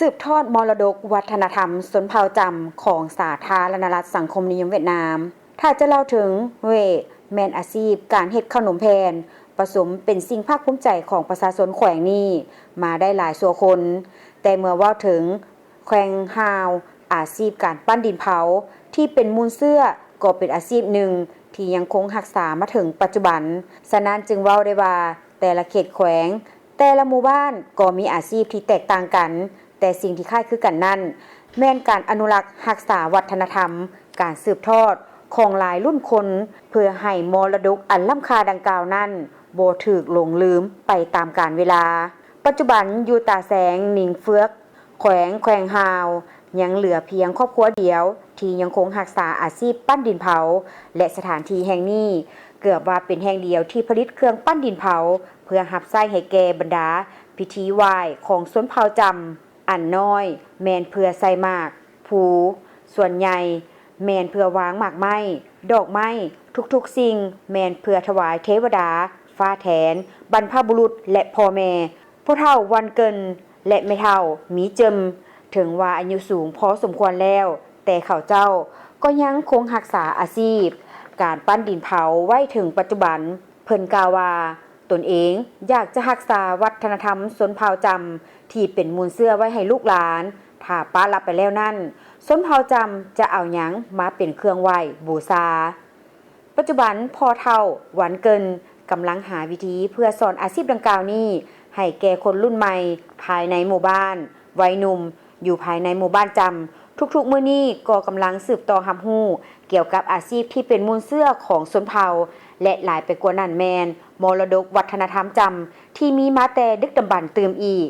สืบทอดมรดกวัฒนธรรมชนเผ่าจำของสาธารณรัฐสังคมนิยมเวียดนาม ถ้าจะเล่าถึงเว่แม่นอาชีพการเฮ็ดขนมแพนผสมเป็นสิ่งภาคภูมิใจของประชาชนแขวงนี้มาได้หลายสัวคน แต่เมื่อว่าถึงแขวงฮาวอาชีพการปั้นดินเผาที่เป็นมูลเสื้อก็เป็นอาชีพหนึ่งที่ยังคงรักษามาถึงปัจจุบันฉะนั้นจึงเว้าได้ว่าแต่ละเขตแขวงแต่ละหมู่บ้านก็มีอาชีพที่แตกต่างกันแต่สิ่งที่คล้ายคือกันนั่นแม่นการอนุรักษ์รักษาวัฒนธรรมการสืบทอดของหลายรุ่นคนเพื่อให้มรดกอันล้ำค่าดังกล่าวนั้นบ่ถูกหลงลืมไปตามกาลเวลาปัจจุบันอยู่ตาแสงหนิงเฟือกแขวงฮาวยังเหลือเพียงครอบครัวเดียวที่ยังคงรักษาอาชีพปั้นดินเผาและสถานที่แห่งนี้เกือบว่าเป็นแห่งเดียวที่ผลิตเครื่องปั้นดินเผาเพื่อรับใช้ให้แก่บรรดาพิธีไหว้ของชนเผ่าจำอันน้อยแม่นเพื่อใส่หมากผูส่วนใหญ่แม่นเพื่อวางหมากไม้ดอกไม้ทุกๆสิ่งแม่นเพื่อถวายเทวดาฟ้าแทนบรรพบุรุษและพ่อแม่ผู้เฒ่าวันเกินและแม่เฒ่ามีจมถึงว่าอายุสูงพอสมควรแล้วแต่เขาเจ้าก็ยังคงรักษาอาชีพการปั้นดินเผาไว้ถึงปัจจุบันเพิ่นกล่าวว่าตนเองอยากจะรักษาวัฒนธรรมชนเผ่าจำที่เป็นมูลเสื้อไว้ให้ลูกหลานถ้าป้ารับไปแล้วนั่นชนเผ่าจำจะเอาหยังมาเป็นเครื่องไหว้บูชาปัจจุบันพ่อเฒ่าหวันเกินกำลังหาวิธีเพื่อสอนอาชีพดังกล่าวนี้ให้แก่คนรุ่นใหม่ภายในหมู่บ้านวัยหนุ่มอยู่ภายในหมู่บ้านจำทุกๆมื้อนี้ก็กำลังสืบต่อรับรู้เกี่ยวกับอาชีพที่เป็นมูลเสื้อของชนเผ่าและหลายไปกว่านั้นแมนมรดกวัฒนธรรมจำที่มีมาแต่ดึกดำบรรพ์เติมอีก